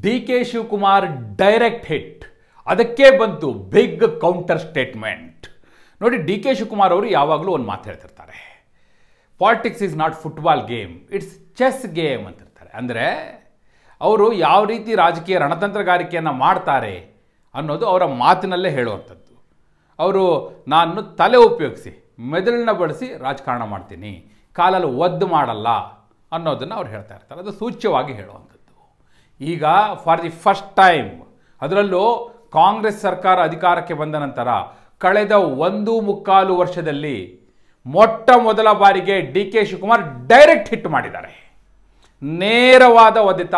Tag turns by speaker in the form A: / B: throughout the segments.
A: D K Shivakumar direct hit, ಅದಕ್ಕೆ ಬಂತು big counter statement. ನೋಡಿ, ಡಿ ಕೆ ಶಿವಕುಮಾರ್ ಅವರು ಯಾವಾಗಲೂ ಒಂದು ಮಾತು ಹೇಳ್ತಿರ್ತಾರೆ, politics is not football game, it's chess game ಅಂತಿರ್ತಾರೆ. ಅಂದರೆ ಅವರು ಯಾವ ರೀತಿ ರಾಜಕೀಯ ರಣತಂತ್ರಗಾರಿಕೆಯನ್ನು ಮಾಡ್ತಾರೆ ಅನ್ನೋದು ಅವರ ಮಾತಿನಲ್ಲೇ ಹೇಳುವಂಥದ್ದು. ಅವರು ನಾನು ತಲೆ ಉಪಯೋಗಿಸಿ ಮೆದುಳನ್ನ ಬಳಸಿ ರಾಜಕಾರಣ ಮಾಡ್ತೀನಿ, ಕಾಲಲ್ಲಿ ಒದ್ದು ಮಾಡಲ್ಲ ಅನ್ನೋದನ್ನು ಅವ್ರು ಹೇಳ್ತಾ ಇರ್ತಾರೆ. ಅದು ಸೂಚ್ಯವಾಗಿ ಹೇಳುವಂಥದ್ದು. ಈಗ ಫಾರ್ ದಿ ಫಸ್ಟ್ ಟೈಮ್, ಅದರಲ್ಲೂ ಕಾಂಗ್ರೆಸ್ ಸರ್ಕಾರ ಅಧಿಕಾರಕ್ಕೆ ಬಂದ ನಂತರ ಕಳೆದ 1.25 ವರ್ಷದಲ್ಲಿ ಮೊಟ್ಟ ಮೊದಲ ಬಾರಿಗೆ D K Shivakumar direct hit ಮಾಡಿದ್ದಾರೆ. ನೇರವಾದ ಒದೆತ,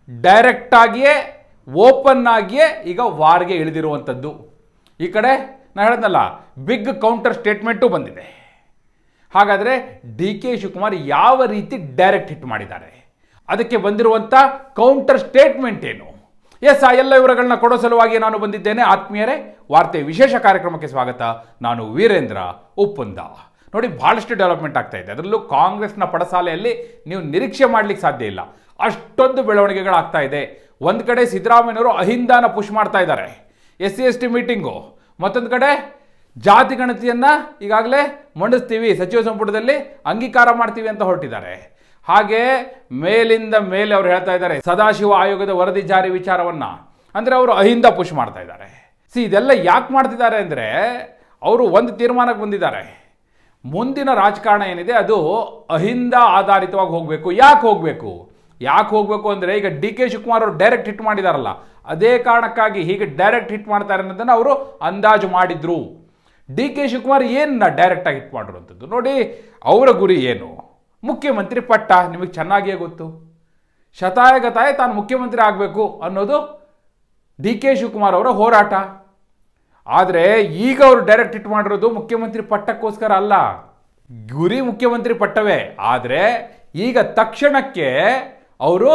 A: ಡೈರೆಕ್ಟಾಗಿಯೇ ಓಪನ್ ಆಗಿಯೇ ಈಗ ವಾರ್ಗೆ ಇಳಿದಿರುವಂಥದ್ದು. ಈ ಕಡೆ ನಾನು ಹೇಳಿದ್ನಲ್ಲ, ಬಿಗ್ ಕೌಂಟರ್ ಸ್ಟೇಟ್ಮೆಂಟು ಬಂದಿದೆ. ಹಾಗಾದರೆ ಡಿ ಕೆ ಶಿವಕುಮಾರ್ ಯಾವ ರೀತಿ ಡೈರೆಕ್ಟ್ ಹಿಟ್ ಮಾಡಿದ್ದಾರೆ, ಅದಕ್ಕೆ ಬಂದಿರುವಂಥ ಕೌಂಟರ್ ಸ್ಟೇಟ್ಮೆಂಟ್ ಏನು? ಎಸ್, ಆ ಎಲ್ಲ ವಿವರಗಳನ್ನ ಕೊಡೋ ಸಲುವಾಗಿ ನಾನು ಬಂದಿದ್ದೇನೆ. ಆತ್ಮೀಯರೇ, ವಾರ್ತೆ ವಿಶೇಷ ಕಾರ್ಯಕ್ರಮಕ್ಕೆ ಸ್ವಾಗತ. ನಾನು ವೀರೇಂದ್ರ ಉಪ್ಪುಂದ. ನೋಡಿ, ಭಾಳಷ್ಟು ಡೆವಲಪ್ಮೆಂಟ್ ಆಗ್ತಾ ಇದೆ. ಅದರಲ್ಲೂ ಕಾಂಗ್ರೆಸ್ನ ಪಡಸಾಲೆಯಲ್ಲಿ ನೀವು ನಿರೀಕ್ಷೆ ಮಾಡಲಿಕ್ಕೆ ಸಾಧ್ಯ ಇಲ್ಲ, ಅಷ್ಟೊಂದು ಬೆಳವಣಿಗೆಗಳಾಗ್ತಾ ಇದೆ. ಒಂದು ಕಡೆ ಸಿದ್ದರಾಮಯ್ಯನವರು ಅಹಿಂದಾನ ಪುಷ್ ಮಾಡ್ತಾ ಇದ್ದಾರೆ, SC/ST ಮೀಟಿಂಗು. ಮತ್ತೊಂದು ಕಡೆ ಜಾತಿ ಗಣತಿಯನ್ನು ಈಗಾಗಲೇ ಮಂಡಿಸ್ತೀವಿ, ಸಚಿವ ಸಂಪುಟದಲ್ಲಿ ಅಂಗೀಕಾರ ಮಾಡ್ತೀವಿ ಅಂತ ಹೊರಟಿದ್ದಾರೆ. ಹಾಗೆ ಮೇಲಿಂದ ಮೇಲೆ ಅವರು ಹೇಳ್ತಾ ಇದ್ದಾರೆ ಸದಾಶಿವ ಆಯೋಗದ ವರದಿ ಜಾರಿ ವಿಚಾರವನ್ನ, ಅಂದರೆ ಅವರು ಅಹಿಂದ ಪುಷ್ ಮಾಡ್ತಾ ಇದ್ದಾರೆ. ಇದೆಲ್ಲ ಯಾಕೆ ಮಾಡ್ತಿದ್ದಾರೆ ಅಂದರೆ ಅವರು ಒಂದು ತೀರ್ಮಾನಕ್ಕೆ ಬಂದಿದ್ದಾರೆ, ಮುಂದಿನ ರಾಜಕಾರಣ ಏನಿದೆ ಅದು ಅಹಿಂದ ಆಧಾರಿತವಾಗಿ ಹೋಗಬೇಕು. ಯಾಕೆ ಹೋಗಬೇಕು ಅಂದರೆ ಈಗ ಡಿ ಕೆ ಶಿವಕುಮಾರ್ ಅವರು ಡೈರೆಕ್ಟ್ ಹಿಟ್ ಮಾಡಿದಾರಲ್ಲ, ಅದೇ ಕಾರಣಕ್ಕಾಗಿ ಹೀಗೆ ಡೈರೆಕ್ಟ್ ಹಿಟ್ ಮಾಡ್ತಾರೆ ಅನ್ನೋದನ್ನು ಅವರು ಅಂದಾಜು ಮಾಡಿದ್ರು. ಡಿ ಕೆ ಶಿವಕುಮಾರ್ ಏನನ್ನ ಡೈರೆಕ್ಟಾಗಿ ಹಿಟ್ ಮಾಡಿರುವಂಥದ್ದು ನೋಡಿ. ಅವರ ಗುರಿ ಏನು? ಮುಖ್ಯಮಂತ್ರಿ ಪಟ್ಟ. ನಿಮಗೆ ಚೆನ್ನಾಗಿಯೇ ಗೊತ್ತು, ಶತಾಯಗತಾಯ ತಾನು ಮುಖ್ಯಮಂತ್ರಿ ಆಗಬೇಕು ಅನ್ನೋದು ಡಿ ಕೆ ಶಿವಕುಮಾರ್ ಅವರ ಹೋರಾಟ. ಆದರೆ ಈಗ ಅವರು ಡೈರೆಕ್ಟ್ ಹಿಟ್ ಮಾಡಿರೋದು ಮುಖ್ಯಮಂತ್ರಿ ಪಟ್ಟಕ್ಕೋಸ್ಕರ ಅಲ್ಲ, ಗುರಿ ಮುಖ್ಯಮಂತ್ರಿ ಪಟ್ಟವೇ. ಆದರೆ ಈಗ ತಕ್ಷಣಕ್ಕೆ ಅವರು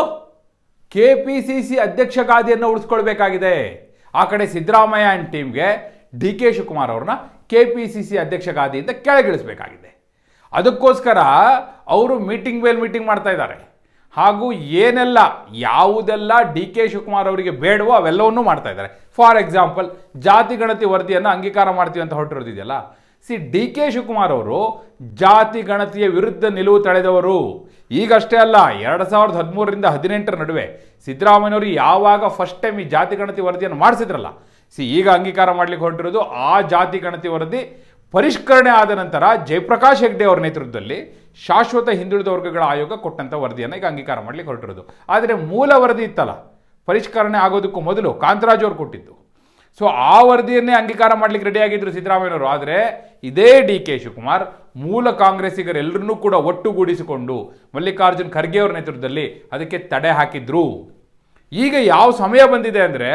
A: KPCC ಅಧ್ಯಕ್ಷ ಗಾದಿಯನ್ನು ಉಳಿಸ್ಕೊಳ್ಬೇಕಾಗಿದೆ. ಆ ಕಡೆ ಸಿದ್ದರಾಮಯ್ಯ ಆ್ಯಂಡ್ ಟೀಮ್ಗೆ ಡಿ ಕೆ ಶಿವಕುಮಾರ್ ಅವ್ರನ್ನ KPCC ಅಧ್ಯಕ್ಷ ಗಾದಿಯಿಂದ ಕೆಳಗಿಳಿಸಬೇಕಾಗಿದೆ. ಅದಕ್ಕೋಸ್ಕರ ಅವರು ಮೀಟಿಂಗ್ ಮೇಲೆ ಮೀಟಿಂಗ್ ಮಾಡ್ತಾ ಇದ್ದಾರೆ. ಹಾಗೂ ಯಾವುದೆಲ್ಲ ಡಿ ಕೆ ಶಿವಕುಮಾರ್ ಅವರಿಗೆ ಬೇಡವೋ ಅವೆಲ್ಲವನ್ನೂ ಮಾಡ್ತಾ ಇದ್ದಾರೆ. ಫಾರ್ ಎಕ್ಸಾಂಪಲ್, ಜಾತಿ ಗಣತಿ ವರದಿಯನ್ನು ಅಂಗೀಕಾರ ಮಾಡ್ತೀವಿ ಅಂತ ಹೊರಟಿರೋದಿದೆಯಲ್ಲ. ಡಿ ಕೆ ಶಿವಕುಮಾರ್ ಅವರು ಜಾತಿ ಗಣತಿಯ ವಿರುದ್ಧ ನಿಲುವು ತಳೆದವರು. ಈಗಷ್ಟೇ ಅಲ್ಲ, 2013ರಿಂದ 2018 ನಡುವೆ ಸಿದ್ದರಾಮಯ್ಯನವರು ಯಾವಾಗ ಫಸ್ಟ್ ಟೈಮ್ ಈ ಜಾತಿ ಗಣತಿ ವರದಿಯನ್ನು ಮಾಡಿಸಿದ್ರಲ್ಲ, ಈಗ ಅಂಗೀಕಾರ ಮಾಡ್ಲಿಕ್ಕೆ ಹೊರಟಿರೋದು ಆ ಜಾತಿ ಗಣತಿ ವರದಿ ಪರಿಷ್ಕರಣೆ ಆದ ನಂತರ ಜಯಪ್ರಕಾಶ್ ಹೆಗ್ಡೆ ಅವರ ನೇತೃತ್ವದಲ್ಲಿ ಶಾಶ್ವತ ಹಿಂದುಳಿದ ವರ್ಗಗಳ ಆಯೋಗ ಕೊಟ್ಟಂಥ ವರದಿಯನ್ನು ಈಗ ಅಂಗೀಕಾರ ಮಾಡಲಿಕ್ಕೆ ಹೊರಟಿರೋದು. ಆದರೆ ಮೂಲ ವರದಿ ಇತ್ತಲ್ಲ, ಪರಿಷ್ಕರಣೆ ಆಗೋದಕ್ಕೂ ಮೊದಲು ಕಾಂತರಾಜ್ ಅವರು ಕೊಟ್ಟಿದ್ದು. ಆ ವರದಿಯನ್ನೇ ಅಂಗೀಕಾರ ಮಾಡಲಿಕ್ಕೆ ರೆಡಿಯಾಗಿದ್ದರು ಸಿದ್ದರಾಮಯ್ಯನವರು. ಆದರೆ ಇದೇ ಡಿ ಕೆ ಶಿವಕುಮಾರ್ ಮೂಲ ಕಾಂಗ್ರೆಸ್ಸಿಗರೆಲ್ಲರನ್ನೂ ಕೂಡ ಒಟ್ಟುಗೂಡಿಸಿಕೊಂಡು ಮಲ್ಲಿಕಾರ್ಜುನ್ ಖರ್ಗೆ ಅವರ ನೇತೃತ್ವದಲ್ಲಿ ಅದಕ್ಕೆ ತಡೆ ಹಾಕಿದ್ರು. ಈಗ ಯಾವ ಸಮಯ ಬಂದಿದೆ ಅಂದರೆ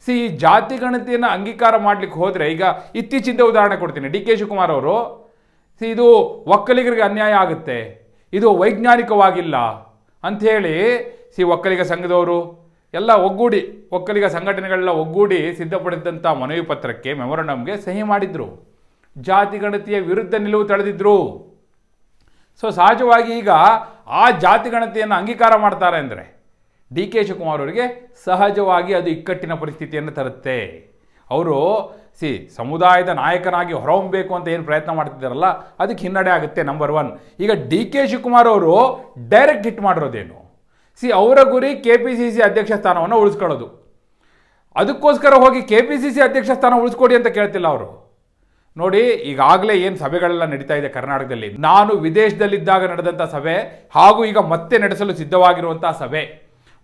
A: ಈ ಜಾತಿ ಗಣತಿಯನ್ನು ಅಂಗೀಕಾರ ಮಾಡಲಿಕ್ಕೆ ಹೋದರೆ, ಈಗ ಇತ್ತೀಚಿನ ಉದಾಹರಣೆ ಕೊಡ್ತೀನಿ. ಡಿ ಕೆ ಶಿವಕುಮಾರ್ ಅವರು ಇದು ಒಕ್ಕಲಿಗರಿಗೆ ಅನ್ಯಾಯ ಆಗುತ್ತೆ, ಇದು ವೈಜ್ಞಾನಿಕವಾಗಿಲ್ಲ ಅಂಥೇಳಿ ಒಕ್ಕಲಿಗ ಸಂಘದವರು ಎಲ್ಲ ಒಗ್ಗೂಡಿ, ಒಕ್ಕಲಿಗ ಸಂಘಟನೆಗಳೆಲ್ಲ ಒಗ್ಗೂಡಿ ಸಿದ್ಧಪಡಿಸಿದಂಥ ಮನವಿ ಪತ್ರಕ್ಕೆ, ಮೆಮೊರಂಡಮ್ಗೆ ಸಹಿ ಮಾಡಿದ್ರು. ಜಾತಿ ಗಣತಿಯ ವಿರುದ್ಧ ನಿಲುವು ತಳೆದಿದ್ರು. ಸಹಜವಾಗಿ ಈಗ ಆ ಜಾತಿ ಗಣತಿಯನ್ನು ಅಂಗೀಕಾರ ಮಾಡ್ತಾರೆ ಅಂದರೆ ಡಿ ಕೆ ಶಿವಕುಮಾರ್ ಅವರಿಗೆ ಸಹಜವಾಗಿ ಅದು ಇಕ್ಕಟ್ಟಿನ ಪರಿಸ್ಥಿತಿಯನ್ನು ತರುತ್ತೆ. ಅವರು ಸಮುದಾಯದ ನಾಯಕನಾಗಿ ಹೊರಹೊಮ್ಮಬೇಕು ಅಂತ ಏನು ಪ್ರಯತ್ನ ಮಾಡ್ತಿದ್ದಾರಲ್ಲ, ಅದಕ್ಕೆ ಹಿನ್ನಡೆ ಆಗುತ್ತೆ. ನಂಬರ್ 1. ಈಗ ಡಿ ಕೆ ಶಿವಕುಮಾರ್ ಅವರು ಡೈರೆಕ್ಟ್ ಹಿಟ್ ಮಾಡಿರೋದೇನು? ಅವರ ಗುರಿ KPCC ಅಧ್ಯಕ್ಷ ಸ್ಥಾನವನ್ನು ಉಳಿಸ್ಕೊಳ್ಳೋದು. ಅದಕ್ಕೋಸ್ಕರ ಹೋಗಿ KPCC ಅಧ್ಯಕ್ಷ ಸ್ಥಾನ ಉಳಿಸ್ಕೊಡಿ ಅಂತ ಕೇಳ್ತಿಲ್ಲ ಅವರು. ನೋಡಿ, ಈಗಾಗಲೇ ಏನು ಸಭೆಗಳೆಲ್ಲ ನಡೀತಾ ಇದೆ ಕರ್ನಾಟಕದಲ್ಲಿ, ನಾನು ವಿದೇಶದಲ್ಲಿದ್ದಾಗ ನಡೆದಂಥ ಸಭೆ ಹಾಗೂ ಈಗ ಮತ್ತೆ ನಡೆಸಲು ಸಿದ್ಧವಾಗಿರುವಂಥ ಸಭೆ.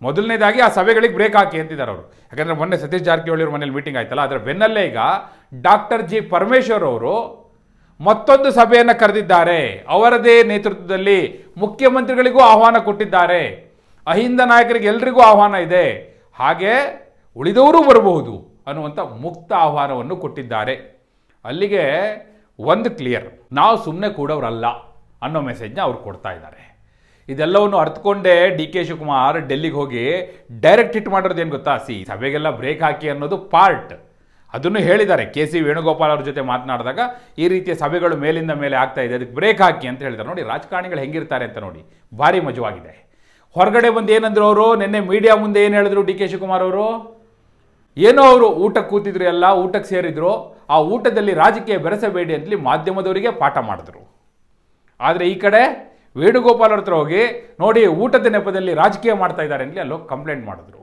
A: ಮೊದಲನೇದಾಗಿ ಆ ಸಭೆಗಳಿಗೆ ಬ್ರೇಕ್ ಹಾಕಿ ಅಂತಿದ್ದಾರೆ ಅವರು. ಯಾಕಂದರೆ ಮೊನ್ನೆ ಸತೀಶ್ ಜಾರಕಿಹೊಳಿ ಅವ್ರ ಮನೇಲಿ ಮೀಟಿಂಗ್ ಆಯ್ತಲ್ಲ, ಅದರ ಬೆನ್ನಲ್ಲೇ ಈಗ ಡಾಕ್ಟರ್ G ಪರಮೇಶ್ವರ್ ಅವರು ಮತ್ತೊಂದು ಸಭೆಯನ್ನು ಕರೆದಿದ್ದಾರೆ. ಅವರದೇ ನೇತೃತ್ವದಲ್ಲಿ ಮುಖ್ಯಮಂತ್ರಿಗಳಿಗೂ ಆಹ್ವಾನ ಕೊಟ್ಟಿದ್ದಾರೆ. ಅಹಿಂದ ನಾಯಕರಿಗೆ ಎಲ್ರಿಗೂ ಆಹ್ವಾನ ಇದೆ, ಹಾಗೆ ಉಳಿದವರು ಬರಬಹುದು ಅನ್ನುವಂಥ ಮುಕ್ತ ಆಹ್ವಾನವನ್ನು ಕೊಟ್ಟಿದ್ದಾರೆ. ಅಲ್ಲಿಗೆ ಒಂದು ಕ್ಲಿಯರ್, ನಾವು ಸುಮ್ಮನೆ ಕೂಡೋರಲ್ಲ ಅನ್ನೋ ಮೆಸೇಜ್ನ ಅವ್ರು ಕೊಡ್ತಾ ಇದ್ದಾರೆ. ಇದೆಲ್ಲವನ್ನು ಅರ್ಥಕೊಂಡೇ ಡಿ ಕೆ ಶಿವಕುಮಾರ್ ಡೆಲ್ಲಿಗೆ ಹೋಗಿ ಡೈರೆಕ್ಟ್ ಹಿಟ್ ಮಾಡಿರೋದು ಏನು ಗೊತ್ತಾ? ಸಭೆಗೆಲ್ಲ ಬ್ರೇಕ್ ಹಾಕಿ ಅನ್ನೋದು ಪಾರ್ಟ್. ಅದನ್ನು ಹೇಳಿದ್ದಾರೆ. KC ವೇಣುಗೋಪಾಲ್ ಅವ್ರ ಜೊತೆ ಮಾತನಾಡಿದಾಗ ಈ ರೀತಿಯ ಸಭೆಗಳು ಮೇಲಿಂದ ಮೇಲೆ ಆಗ್ತಾ ಇದೆ, ಅದಕ್ಕೆ ಬ್ರೇಕ್ ಹಾಕಿ ಅಂತ ಹೇಳಿದ್ದಾರೆ. ನೋಡಿ, ರಾಜಕಾರಣಿಗಳು ಹೆಂಗಿರ್ತಾರೆ ಅಂತ ನೋಡಿ, ಭಾರಿ ಮಜವಾಗಿದೆ. ಹೊರಗಡೆ ಬಂದು ಏನಂದ್ರು ಅವರು, ನಿನ್ನೆ ಮೀಡಿಯಾ ಮುಂದೆ ಏನು ಹೇಳಿದ್ರು ಡಿ ಕೆ ಶಿವಕುಮಾರ್ ಅವರು, ಏನೋ ಅವರು ಊಟಕ್ಕೆ ಕೂತಿದ್ರು, ಎಲ್ಲ ಊಟಕ್ಕೆ ಸೇರಿದ್ರು, ಆ ಊಟದಲ್ಲಿ ರಾಜಕೀಯ ಬೆರೆಸಬೇಡಿ ಅಂತಲಿ ಮಾಧ್ಯಮದವರಿಗೆ ಪಾಠ ಮಾಡಿದ್ರು. ಆದರೆ ಈ ಕಡೆ ವೇಣುಗೋಪಾಲ್ ಹತ್ರ ಹೋಗಿ ನೋಡಿ ಊಟದ ನೆಪದಲ್ಲಿ ರಾಜಕೀಯ ಮಾಡ್ತಾ ಇದ್ದಾರೆ ಅಂತಲಿ ಅಲ್ಲೋಗಿ ಕಂಪ್ಲೇಂಟ್ ಮಾಡಿದ್ರು.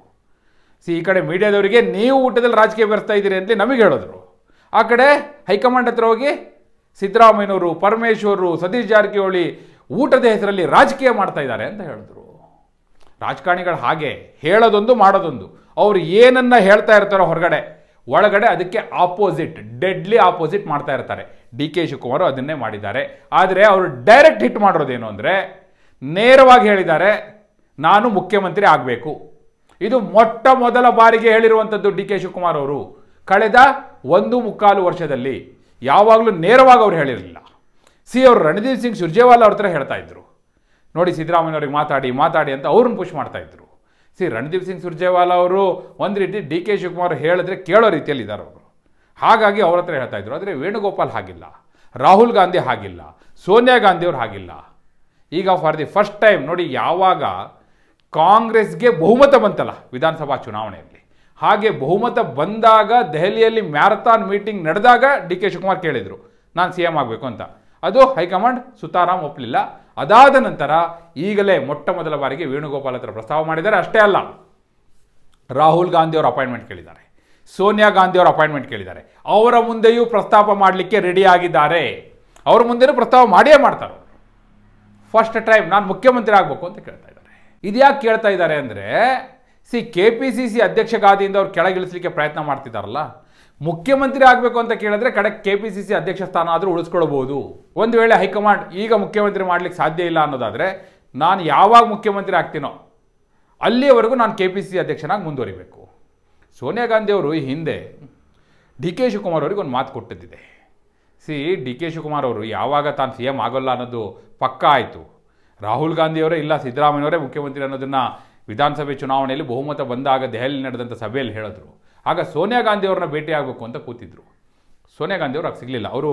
A: ಈ ಕಡೆ ಮೀಡಿಯಾದವರಿಗೆ ನೀವು ಊಟದಲ್ಲಿ ರಾಜಕೀಯ ಬೆರೆಸ್ತಾ ಇದ್ದೀರಿ ಅಂತಲಿ ನಮಗೆ ಹೇಳಿದ್ರು. ಆ ಕಡೆ ಹೈಕಮಾಂಡ್ ಹತ್ರ ಹೋಗಿ ಸಿದ್ದರಾಮಯ್ಯನವರು, ಪರಮೇಶ್ವರು, ಸತೀಶ್ ಜಾರಕಿಹೊಳಿ ಊಟದ ಹೆಸರಲ್ಲಿ ರಾಜಕೀಯ ಮಾಡ್ತಾ ಇದ್ದಾರೆ ಅಂತ ಹೇಳಿದ್ರು. ರಾಜಕಾರಣಿಗಳು ಹಾಗೆ ಹೇಳೋದೊಂದು ಮಾಡೋದೊಂದು. ಅವರು ಏನನ್ನ ಹೇಳ್ತಾ ಇರ್ತಾರೋ ಹೊರಗಡೆ, ಒಳಗಡೆ ಅದಕ್ಕೆ ಆಪೋಸಿಟ್, ಡೆಡ್ಲಿ ಆಪೋಸಿಟ್ ಮಾಡ್ತಾ ಇರ್ತಾರೆ. ಡಿ ಕೆ ಶಿವಕುಮಾರ್ ಅದನ್ನೇ ಮಾಡಿದ್ದಾರೆ. ಆದರೆ ಅವರು ಡೈರೆಕ್ಟ್ ಹಿಟ್ ಮಾಡಿರೋದೇನು ಅಂದರೆ, ನೇರವಾಗಿ ಹೇಳಿದ್ದಾರೆ ನಾನು ಮುಖ್ಯಮಂತ್ರಿ ಆಗಬೇಕು. ಇದು ಮೊಟ್ಟ ಮೊದಲ ಬಾರಿಗೆ ಹೇಳಿರುವಂಥದ್ದು ಡಿ ಕೆ ಶಿವಕುಮಾರ್ ಅವರು. ಕಳೆದ 1.25 ವರ್ಷದಲ್ಲಿ ಯಾವಾಗಲೂ ನೇರವಾಗಿ ಅವರು ಹೇಳಿರಲಿಲ್ಲ. ಅವರು ರಣದೀಪ್ ಸಿಂಗ್ ಸುರ್ಜೇವಾಲಾ ಅವ್ರ ಹತ್ರ ಹೇಳ್ತಾ ಇದ್ರು, ನೋಡಿ ಸಿದ್ದರಾಮಯ್ಯವ್ರಿಗೆ ಮಾತಾಡಿ ಅಂತ ಅವ್ರನ್ನ ಪುಷ್ ಮಾಡ್ತಾ ಇದ್ರು. ರಣದೀಪ್ ಸಿಂಗ್ ಸುರ್ಜೇವಾಲಾ ಅವರು ಒಂದು ರೀತಿ ಡಿ ಕೆ ಶಿವಕುಮಾರ್ ಹೇಳಿದ್ರೆ ಕೇಳೋ ರೀತಿಯಲ್ಲಿ ಇದ್ದಾರೆ ಅವರು. ಹಾಗಾಗಿ ಅವ್ರ ಹತ್ರ ಹೇಳ್ತಾ ಇದ್ರು. ಆದರೆ ವೇಣುಗೋಪಾಲ್ ಹಾಗಿಲ್ಲ, ರಾಹುಲ್ ಗಾಂಧಿ ಹಾಗಿಲ್ಲ, ಸೋನಿಯಾ ಗಾಂಧಿ ಅವರು ಹಾಗಿಲ್ಲ. ಈಗ ಫಾರ್ ದಿ ಫಸ್ಟ್ ಟೈಮ್ ನೋಡಿ, ಯಾವಾಗ ಕಾಂಗ್ರೆಸ್ಗೆ ಬಹುಮತ ಬಂತಲ್ಲ ವಿಧಾನಸಭಾ ಚುನಾವಣೆಯಲ್ಲಿ, ಹಾಗೆ ಬಹುಮತ ಬಂದಾಗ ದೆಹಲಿಯಲ್ಲಿ ಮ್ಯಾರಥಾನ್ ಮೀಟಿಂಗ್ ನಡೆದಾಗ ಡಿ ಕೆ ಶಿವಕುಮಾರ್ ಕೇಳಿದರು ನಾನು ಸಿ ಎಂ ಆಗಬೇಕು ಅಂತ. ಅದು ಹೈಕಮಾಂಡ್ ಸುತಾರಾಮ್ ಒಪ್ಪಲಿಲ್ಲ. ಅದಾದ ನಂತರ ಈಗಲೇ ಮೊಟ್ಟ ಮೊದಲ ಬಾರಿಗೆ ವೇಣುಗೋಪಾಲ್ ಹತ್ರ ಪ್ರಸ್ತಾವ ಮಾಡಿದ್ದಾರೆ. ಅಷ್ಟೇ ಅಲ್ಲ, ರಾಹುಲ್ ಗಾಂಧಿ ಅವರ ಅಪಾಯಿಂಟ್ಮೆಂಟ್ ಕೇಳಿದ್ದಾರೆ, ಸೋನಿಯಾ ಗಾಂಧಿ ಅವರ ಅಪಾಯಿಂಟ್ಮೆಂಟ್ ಕೇಳಿದ್ದಾರೆ. ಅವರ ಮುಂದೆಯೂ ಪ್ರಸ್ತಾಪ ಮಾಡಲಿಕ್ಕೆ ರೆಡಿ ಆಗಿದ್ದಾರೆ. ಅವ್ರ ಮುಂದೆಯೂ ಪ್ರಸ್ತಾವ ಮಾಡಿಯೇ ಮಾಡ್ತಾರೆ. ಫಸ್ಟ್ ಟೈಮ್ ನಾನು ಮುಖ್ಯಮಂತ್ರಿ ಆಗಬೇಕು ಅಂತ ಕೇಳ್ತಾ ಇದ್ದಾರೆ. ಇದ್ಯಾಕೆ ಕೇಳ್ತಾ ಇದ್ದಾರೆ ಅಂದರೆ, KPCC ಅಧ್ಯಕ್ಷ ಗಾದಿಯಿಂದ ಅವ್ರು ಕೆಳಗಿಳಿಸಲಿಕ್ಕೆ ಪ್ರಯತ್ನ ಮಾಡ್ತಿದ್ದಾರಲ್ಲ, ಮುಖ್ಯಮಂತ್ರಿ ಆಗಬೇಕು ಅಂತ ಕೇಳಿದ್ರೆ ಕಡೆ KPCC ಅಧ್ಯಕ್ಷ ಸ್ಥಾನ ಆದರೂ ಉಳಿಸ್ಕೊಳ್ಬೋದು. ಒಂದು ವೇಳೆ ಹೈಕಮಾಂಡ್ ಈಗ ಮುಖ್ಯಮಂತ್ರಿ ಮಾಡಲಿಕ್ಕೆ ಸಾಧ್ಯ ಇಲ್ಲ ಅನ್ನೋದಾದರೆ, ನಾನು ಯಾವಾಗ ಮುಖ್ಯಮಂತ್ರಿ ಆಗ್ತೀನೋ ಅಲ್ಲಿಯವರೆಗೂ ನಾನು KPCC ಅಧ್ಯಕ್ಷನಾಗಿ ಮುಂದುವರಿಬೇಕು. ಸೋನಿಯಾ ಗಾಂಧಿ ಅವರು ಈ ಹಿಂದೆ ಡಿ ಕೆ ಶಿವಕುಮಾರ್ ಅವರಿಗೆ ಒಂದು ಮಾತು ಕೊಟ್ಟಿದ್ದಿದೆ. ಡಿ ಕೆ ಶಿವಕುಮಾರ್ ಅವರು ಯಾವಾಗ ತಾನು ಸಿ ಎಂ ಆಗೋಲ್ಲ ಅನ್ನೋದು ಪಕ್ಕ ಆಯಿತು, ರಾಹುಲ್ ಗಾಂಧಿಯವರೇ ಇಲ್ಲ ಸಿದ್ದರಾಮಯ್ಯವರೇ ಮುಖ್ಯಮಂತ್ರಿ ಅನ್ನೋದನ್ನು ವಿಧಾನಸಭೆ ಚುನಾವಣೆಯಲ್ಲಿ ಬಹುಮತ ಬಂದಾಗ ದೆಹಲಿ ನಡೆದಂಥ ಸಭೆಯಲ್ಲಿ ಹೇಳಿದ್ರು. ಆಗ ಸೋನಿಯಾ ಗಾಂಧಿ ಅವ್ರನ್ನ ಭೇಟಿ ಆಗಬೇಕು ಅಂತ ಕೂತಿದ್ರು. ಸೋನಿಯಾ ಗಾಂಧಿ ಅವರು ಆಗ ಸಿಗಲಿಲ್ಲ. ಅವರು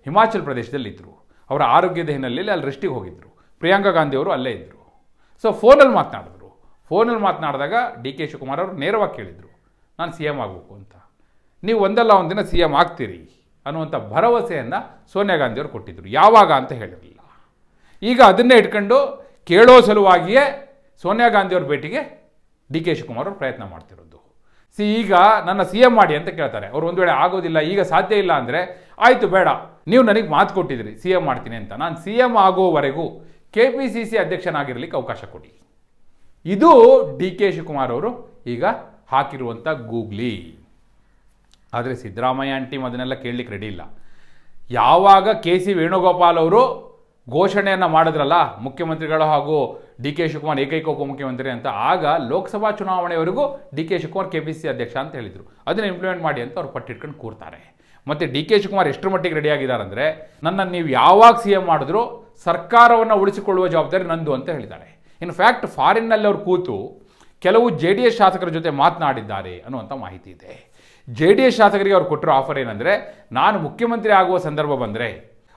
A: ಹಿಮಾಚಲ್ ಪ್ರದೇಶದಲ್ಲಿ ಇದ್ದರು. ಅವರ ಆರೋಗ್ಯದ ಹಿನ್ನೆಲೆಯಲ್ಲಿ ಅಲ್ಲಿ ರೆಸ್ಟಿಗೆ ಹೋಗಿದ್ದರು. ಪ್ರಿಯಾಂಕಾ ಗಾಂಧಿ ಅವರು ಅಲ್ಲೇ ಇದ್ದರು. ಫೋನಲ್ಲಿ ಮಾತನಾಡಿದ್ರು. ಫೋನಲ್ಲಿ ಮಾತನಾಡಿದಾಗ ಡಿ ಕೆ ಶಿವಕುಮಾರ್ ಅವರು ನೇರವಾಗಿ ಕೇಳಿದರು, ನಾನು ಸಿ ಎಂ ಆಗಬೇಕು ಅಂತ. ನೀವು ಒಂದಲ್ಲ ಒಂದಿನ ಸಿ ಎಂ ಆಗ್ತೀರಿ ಅನ್ನುವಂಥ ಭರವಸೆಯನ್ನು ಸೋನಿಯಾ ಗಾಂಧಿ ಅವರು ಕೊಟ್ಟಿದ್ದರು. ಯಾವಾಗ ಅಂತ ಹೇಳಿರಲಿಲ್ಲ. ಈಗ ಅದನ್ನೇ ಇಟ್ಕೊಂಡು ಕೇಳೋ ಸಲುವಾಗಿಯೇ ಸೋನಿಯಾ ಗಾಂಧಿ ಅವ್ರ ಭೇಟಿಗೆ ಡಿ ಕೆ ಶಿವಕುಮಾರ್ ಅವರು ಪ್ರಯತ್ನ ಮಾಡ್ತಿರೋದು. ಈಗ ನನ್ನ ಸಿ ಎಂ ಮಾಡಿ ಅಂತ ಕೇಳ್ತಾರೆ. ಅವರು ಒಂದು ವೇಳೆ ಆಗೋದಿಲ್ಲ, ಈಗ ಸಾಧ್ಯ ಇಲ್ಲ ಅಂದರೆ, ಆಯಿತು ಬೇಡ, ನೀವು ನನಗೆ ಮಾತು ಕೊಟ್ಟಿದ್ರಿ ಸಿ ಎಂ ಮಾಡ್ತೀನಿ ಅಂತ, ನಾನು ಸಿ ಎಂ ಆಗೋವರೆಗೂ KPCC ಅಧ್ಯಕ್ಷನಾಗಿರಲಿಕ್ಕೆ ಅವಕಾಶ ಕೊಡಿ. ಇದು ಡಿ ಕೆ ಶಿವಕುಮಾರ್ ಅವರು ಈಗ ಹಾಕಿರುವಂಥ ಗೂಗ್ಲಿ. ಆದರೆ ಸಿದ್ದರಾಮಯ್ಯ ಟೀಮ್ ಅದನ್ನೆಲ್ಲ ಕೇಳಲಿಕ್ಕೆ ರೆಡಿ ಇಲ್ಲ. ಯಾವಾಗ KC ವೇಣುಗೋಪಾಲ್ ಅವರು ಘೋಷಣೆಯನ್ನು ಮಾಡಿದ್ರಲ್ಲ, ಮುಖ್ಯಮಂತ್ರಿಗಳು ಹಾಗೂ ಡಿ ಕೆ ಶಿವಕುಮಾರ್ ಏಕೈಕ ಉಪಮುಖ್ಯಮಂತ್ರಿ ಅಂತ, ಆಗ Lok Sabha ಚುನಾವಣೆವರೆಗೂ D K Shivakumar KPCC ಅಧ್ಯಕ್ಷ ಅಂತ ಹೇಳಿದರು. ಅದನ್ನು ಇಂಪ್ಲಿಮೆಂಟ್ ಮಾಡಿ ಅಂತ ಅವ್ರು ಪಟ್ಟಿಟ್ಕೊಂಡು ಕೂರ್ತಾರೆ. ಮತ್ತು ಡಿ ಕೆ ಶಿವಕುಮಾರ್ ಎಷ್ಟರ ಮಟ್ಟಿಗೆ ರೆಡಿ ಆಗಿದ್ದಾರೆ ಅಂದರೆ, ನನ್ನನ್ನು ನೀವು ಯಾವಾಗ ಸಿ ಎಂ ಮಾಡಿದ್ರು ಸರ್ಕಾರವನ್ನು ಉಳಿಸಿಕೊಳ್ಳುವ ಜವಾಬ್ದಾರಿ ನಂದು ಅಂತ ಹೇಳಿದ್ದಾರೆ. ಇನ್ಫ್ಯಾಕ್ಟ್ ಫಾರಿನ್ನಲ್ಲಿ ಅವ್ರು ಕೂತು ಕೆಲವು JDS ಶಾಸಕರ ಜೊತೆ ಮಾತನಾಡಿದ್ದಾರೆ ಅನ್ನುವಂಥ ಮಾಹಿತಿ ಇದೆ. JDS ಶಾಸಕರಿಗೆ ಅವ್ರು ಕೊಟ್ಟಿರೋ ಆಫರ್ ಏನಂದರೆ, ನಾನು ಮುಖ್ಯಮಂತ್ರಿ ಆಗುವ ಸಂದರ್ಭ ಬಂದರೆ,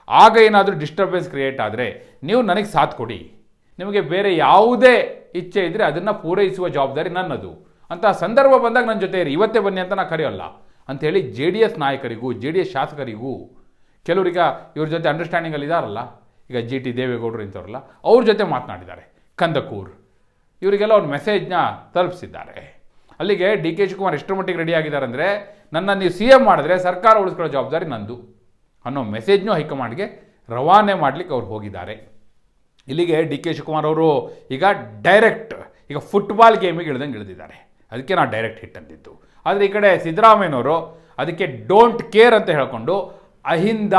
A: ಆಗ ಏನಾದರೂ ಡಿಸ್ಟರ್ಬೆನ್ಸ್ ಕ್ರಿಯೇಟ್ ಆದರೆ ನೀವು ನನಗೆ ಸಾಥ್ ಕೊಡಿ, ನಿಮಗೆ ಬೇರೆ ಯಾವುದೇ ಇಚ್ಛೆ ಇದ್ದರೆ ಅದನ್ನು ಪೂರೈಸುವ ಜವಾಬ್ದಾರಿ ನನ್ನದು ಅಂತ ಸಂದರ್ಭ ಬಂದಾಗ ನನ್ನ ಜೊತೆ ಇರಿ, ಇವತ್ತೇ ಬನ್ನಿ ಅಂತ ನಾನು ಕರೆಯೋಲ್ಲ ಅಂಥೇಳಿ JDS ನಾಯಕರಿಗೂ JDS ಶಾಸಕರಿಗೂ ಕೆಲವರಿಗೆ ಇವ್ರ ಜೊತೆ ಅಂಡರ್ಸ್ಟ್ಯಾಂಡಿಂಗಲ್ಲಿ ಇದ್ದಾರಲ್ಲ, ಈಗ GT ದೇವೇಗೌಡರು ಇಂಥವ್ರಲ್ಲ, ಅವ್ರ ಜೊತೆ ಮಾತನಾಡಿದ್ದಾರೆ. ಕಂದಕೂರ್ ಇವರಿಗೆಲ್ಲ ಒಂದು ಮೆಸೇಜ್ನ ತಲುಪಿಸಿದ್ದಾರೆ. ಅಲ್ಲಿಗೆ ಡಿ ಕೆ ಶಿವಕುಮಾರ್ ಎಷ್ಟರ ಮಟ್ಟಿಗೆ ರೆಡಿ ಆಗಿದ್ದಾರೆ ಅಂದರೆ, ನನ್ನ ನೀವು ಸಿ ಎಂ ಮಾಡಿದ್ರೆ ಸರ್ಕಾರ ಉಳಿಸ್ಕೊಳ್ಳೋ ಜವಾಬ್ದಾರಿ ನಂದು ಅನ್ನೋ ಮೆಸೇಜ್ನೂ ಹೈಕಮಾಂಡ್ಗೆ ರವಾನೆ ಮಾಡಲಿಕ್ಕೆ ಅವ್ರು ಹೋಗಿದ್ದಾರೆ. ಇಲ್ಲಿಗೆ ಡಿ ಕೆ ಶಿವಕುಮಾರ್ ಅವರು ಈಗ ಡೈರೆಕ್ಟ್ ಈಗ ಫುಟ್ಬಾಲ್ ಗೇಮಿಗೆ ಇಳಿದಿದ್ದಾರೆ. ಅದಕ್ಕೆ ನಾವು ಡೈರೆಕ್ಟ್ ಹಿಟ್ ಅಂತಿದ್ದು. ಆದರೆ ಈ ಕಡೆ ಸಿದ್ದರಾಮಯ್ಯನವರು ಅದಕ್ಕೆ ಡೋಂಟ್ ಕೇರ್ ಅಂತ ಹೇಳ್ಕೊಂಡು ಅಹಿಂದ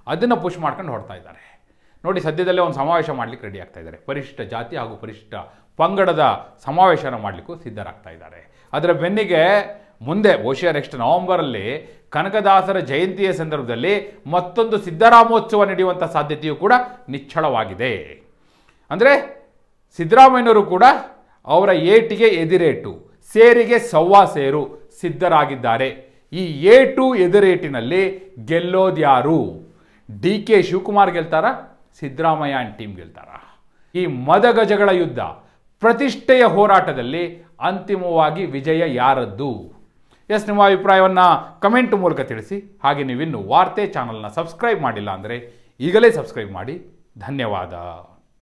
A: ಅದನ್ನು ಪುಷ್ ಮಾಡ್ಕೊಂಡು ಹೊಡ್ತಾ ಇದ್ದಾರೆ. ನೋಡಿ, ಸದ್ಯದಲ್ಲೇ ಒಂದು ಸಮಾವೇಶ ಮಾಡಲಿಕ್ಕೆ ರೆಡಿ ಆಗ್ತಾ ಇದ್ದಾರೆ. ಪರಿಶಿಷ್ಟ ಜಾತಿ ಹಾಗೂ ಪರಿಶಿಷ್ಟ ಪಂಗಡದ ಸಮಾವೇಶನ ಮಾಡಲಿಕ್ಕೂ ಸಿದ್ಧರಾಗ್ತಾ ಇದ್ದಾರೆ. ಅದರ ಬೆನ್ನಿಗೆ ಮುಂದೆ ಬಹುಶಃ ನೆಕ್ಸ್ಟ್ ನವೆಂಬರಲ್ಲಿ ಕನಕದಾಸರ ಜಯಂತಿಯ ಸಂದರ್ಭದಲ್ಲಿ ಮತ್ತೊಂದು ಸಿದ್ದರಾಮೋತ್ಸವ ನಡೆಯುವಂಥ ಸಾಧ್ಯತೆಯೂ ಕೂಡ ನಿಚ್ಚಳವಾಗಿದೆ. ಅಂದರೆ ಸಿದ್ದರಾಮಯ್ಯನವರು ಕೂಡ ಅವರ ಏಟಿಗೆ ಎದಿರೇಟು, ಸೇರಿಗೆ ಸವ್ವಾ ಸೇರು ಸಿದ್ಧರಾಗಿದ್ದಾರೆ. ಈ ಏಟು ಎದಿರೇಟಿನಲ್ಲಿ ಗೆಲ್ಲೋದ್ಯಾರು? ಡಿ ಕೆ ಶಿವಕುಮಾರ್ ಗೆಲ್ತಾರ, ಸಿದ್ದರಾಮಯ್ಯ ಟೀಮ್ ಗೆಲ್ತಾರ? ಈ ಮದಗಜಗಳ ಯುದ್ಧ ಪ್ರತಿಷ್ಠೆಯ ಹೋರಾಟದಲ್ಲಿ ಅಂತಿಮವಾಗಿ ವಿಜಯ ಯಾರದ್ದು? ಎಸ್, ನಿಮ್ಮ ಅಭಿಪ್ರಾಯವನ್ನು ಕಮೆಂಟ್ ಮೂಲಕ ತಿಳಿಸಿ. ಹಾಗೆ ನೀವಿನ್ನು ವಾರ್ತೆ ಚಾನಲ್ನ ಸಬ್ಸ್ಕ್ರೈಬ್ ಮಾಡಿಲ್ಲ ಅಂದರೆ ಈಗಲೇ ಸಬ್ಸ್ಕ್ರೈಬ್ ಮಾಡಿ. ಧನ್ಯವಾದ.